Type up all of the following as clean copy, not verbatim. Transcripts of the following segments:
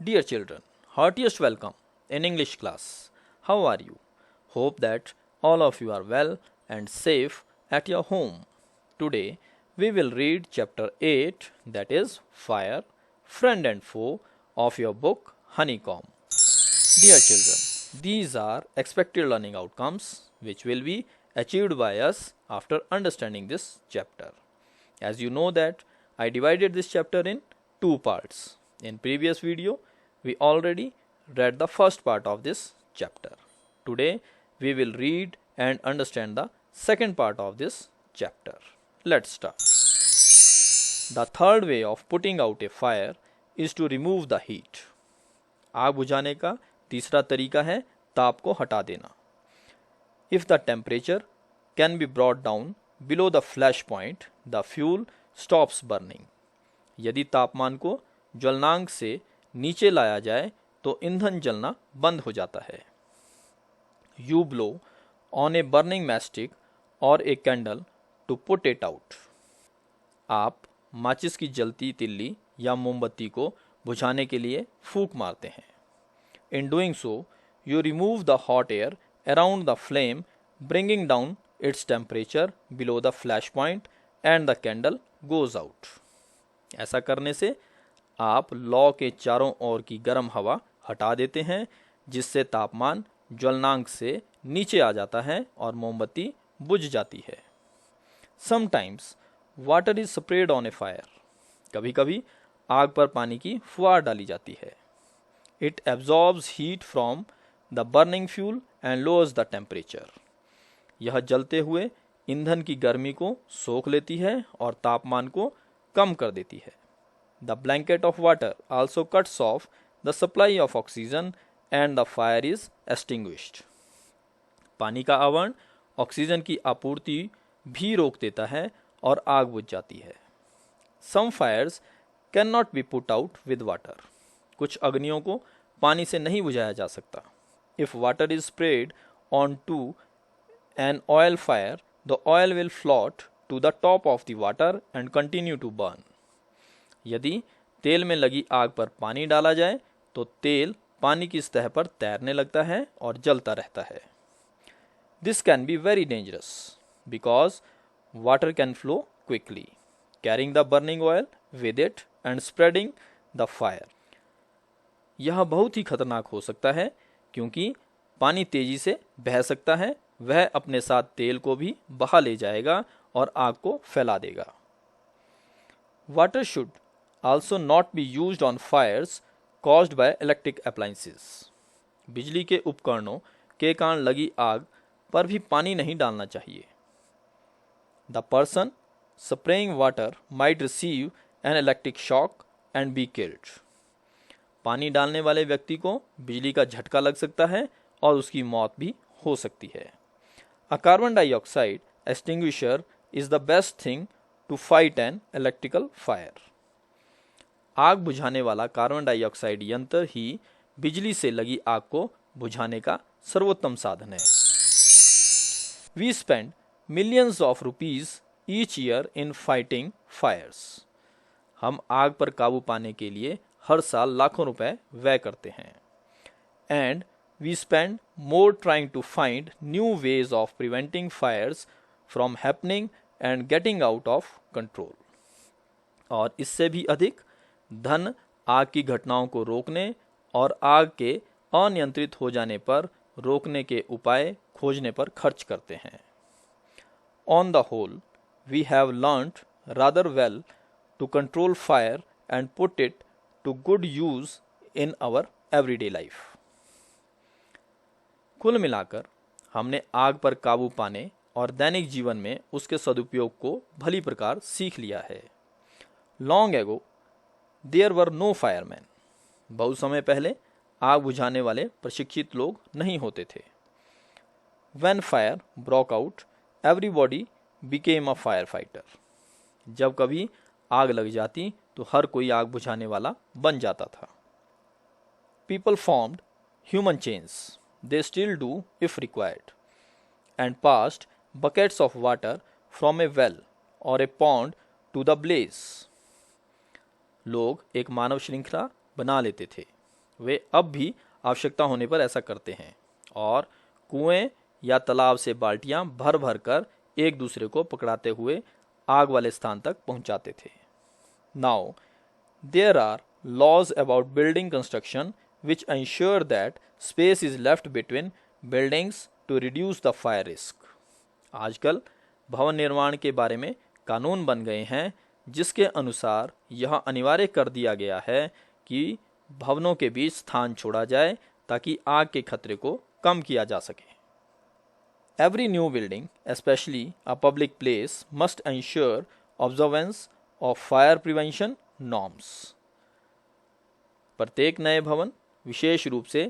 Dear children, heartiest welcome in English class. How are you? Hope that all of you are well and safe at your home. Today we will read chapter 8, that is Fire, Friend and Foe of your book Honeycomb. Dear children, these are expected learning outcomes which will be achieved by us after understanding this chapter. As you know that I divided this chapter in two parts. In previous video, we already read the first part of this chapter. Today, we will read and understand the second part of this chapter. Let's start. The third way of putting out a fire is to remove the heat. आग बुझाने का तीसरा तरीका है ताप को हटा देना. If the temperature can be brought down below the flash point, the fuel stops burning. यदि तापमान को ज्वलनांक से नीचे लाया जाए तो ईंधन जलना बंद हो जाता है. You blow on a burning matchstick or a candle to put it out. आप माचिस की जलती तिल्ली या मोमबत्ती को बुझाने के लिए फूंक मारते हैं. In doing so, you remove the hot air around the flame, bringing down its temperature below the flash point and the candle goes out. ऐसा करने से आप लौ के चारों ओर की गर्म हवा हटा देते हैं, जिससे तापमान ज्वलनांक से नीचे आ जाता है और मोमबत्ती बुझ जाती है. Sometimes water is sprayed on a fire. कभी कभी आग पर पानी की फुहार डाली जाती है. It absorbs heat from the burning fuel and lowers the temperature. यह जलते हुए ईंधन की गर्मी को सोख लेती है और तापमान को कम कर देती है. The blanket of water also cuts off the supply of oxygen and the fire is extinguished. पानी का आवरण ऑक्सीजन की आपूर्ति भी रोक देता है और आग बुझ जाती है. Some fires cannot be put out with water. कुछ अग्नियों को पानी से नहीं बुझाया जा सकता. If water is sprayed onto an oil fire, the oil will float to the top of the water and continue to burn. यदि तेल में लगी आग पर पानी डाला जाए तो तेल पानी की सतह पर तैरने लगता है और जलता रहता है. This can be very dangerous because water can flow quickly, carrying the burning oil with it and spreading the fire. यह बहुत ही खतरनाक हो सकता है क्योंकि पानी तेजी से बह सकता है, वह अपने साथ तेल को भी बहा ले जाएगा और आग को फैला देगा. Water should also not be used on fires caused by electric appliances. बिजली के उपकरणों के कारण लगी आग पर भी पानी नहीं डालना चाहिए. The person spraying water might receive an electric shock and be killed. पानी डालने वाले व्यक्ति को बिजली का झटका लग सकता है और उसकी मौत भी हो सकती है. A carbon dioxide extinguisher is the best thing to fight an electrical fire. आग बुझाने वाला कार्बन डाइऑक्साइड यंत्र ही बिजली से लगी आग को बुझाने का सर्वोत्तम साधन है. We spend millions of rupees each year in fighting fires. हम आग पर काबू पाने के लिए हर साल लाखों रुपए व्यय करते हैं. And we spend more trying to find new ways of preventing fires from happening and getting out of control. और इससे भी अधिक धन आग की घटनाओं को रोकने और आग के अनियंत्रित हो जाने पर रोकने के उपाय खोजने पर खर्च करते हैं. On the whole, we have learnt rather well to control fire and put it to good use in our everyday life. कुल मिलाकर हमने आग पर काबू पाने और दैनिक जीवन में उसके सदुपयोग को भली प्रकार सीख लिया है. Long ago, there were no firemen. बहुत समय पहले आग बुझाने वाले प्रशिक्षित लोग नहीं होते थे. When fire broke out, everybody became a firefighter. जब कभी आग लग जाती तो हर कोई आग बुझाने वाला बन जाता था. People formed human chains. They still do if required, and passed buckets of water from a well or a pond to the blaze. लोग एक मानव श्रृंखला बना लेते थे वे अब भी आवश्यकता होने पर ऐसा करते हैं और कुएं या तालाब से बाल्टियां भर भर कर एक दूसरे को पकड़ाते हुए आग वाले स्थान तक पहुंचाते थे। Now there are laws about building construction which ensure that space is left between buildings to reduce the fire risk. आजकल भवन निर्माण के बारे में कानून बन गए हैं जिसके अनुसार यह अनिवार्य कर दिया गया है कि भवनों के बीच स्थान छोड़ा जाए ताकि आग के खतरे को कम किया जा सके। Every new building, especially a public place, must ensure observance of fire prevention norms. प्रत्येक नए भवन, विशेष रूप से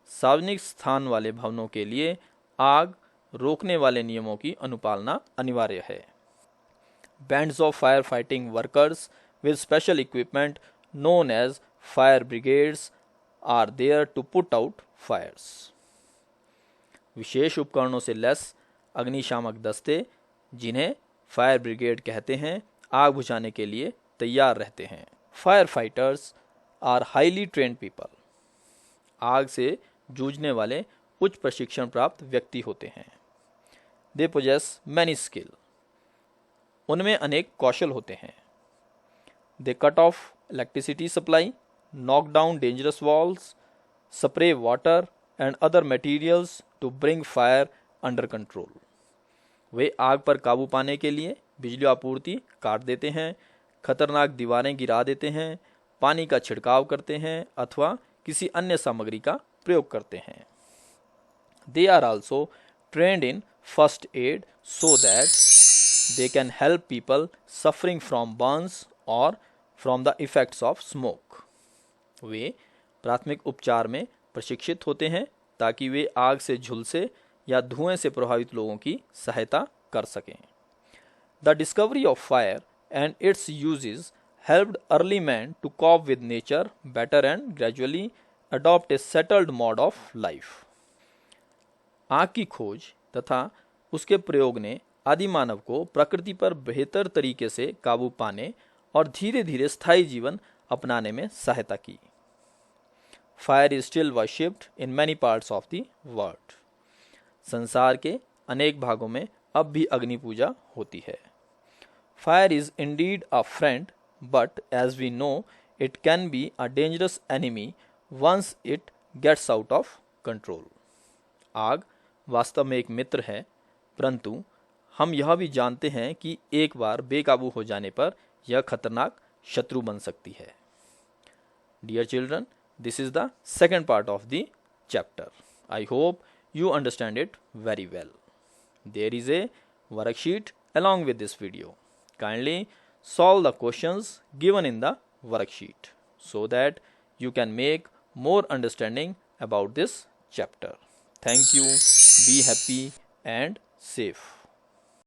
सार्वजनिक स्थान वाले भवनों के लिए आग रोकने वाले नियमों की अनुपालना अनिवार्य है। Bands of firefighting workers with special equipment known as fire brigades are there to put out fires. विशेष उपकरणों से लैस अग्निशामक दस्ते, जिन्हें फायर ब्रिगेड कहते हैं, आग बुझाने के लिए तैयार रहते हैं। Fire fighters are highly trained people. आग से जूझने वाले उच्च प्रशिक्षण प्राप्त व्यक्ति होते हैं। They possess many skill. उनमें अनेक कौशल होते हैं। They cut off electricity supply, knock down dangerous walls, spray water and other materials to bring fire under control. वे आग पर काबू पाने के लिए बिजली आपूर्ति काट देते हैं, खतरनाक दीवारें गिरा देते हैं, पानी का छिड़काव करते हैं अथवा किसी अन्य सामग्री का प्रयोग करते हैं। They are also trained in first aid so that they can help people suffering from burns और from the effects of smoke. वे प्राथमिक उपचार में प्रशिक्षित होते हैं ताकि वे आग से झुलसे या धुएं से प्रभावित लोगों की सहायता कर सकें। The discovery of fire and it's uses helped early men to cope with nature better and gradually adopt a settled mode of life. आग की खोज तथा उसके प्रयोग ने आदि मानव को प्रकृति पर बेहतर तरीके से काबू पाने और धीरे धीरे स्थायी जीवन अपनाने में सहायता की। Fire is still worshipped in many parts of the world. संसार के अनेक भागों में अब भी अग्नि पूजा होती है। Fire is indeed a friend, but as we know, it can be a dangerous enemy once it gets out of control. आग वास्तव में एक मित्र है, परंतु हम यह भी जानते हैं कि एक बार बेकाबू हो जाने पर यह खतरनाक शत्रु बन सकती है। Dear children, this is the second part of the chapter. I hope you understand it very well. There is a worksheet along with this video. Kindly solve the questions given in the worksheet so that you can make more understanding about this chapter. Thank you. Be happy and safe.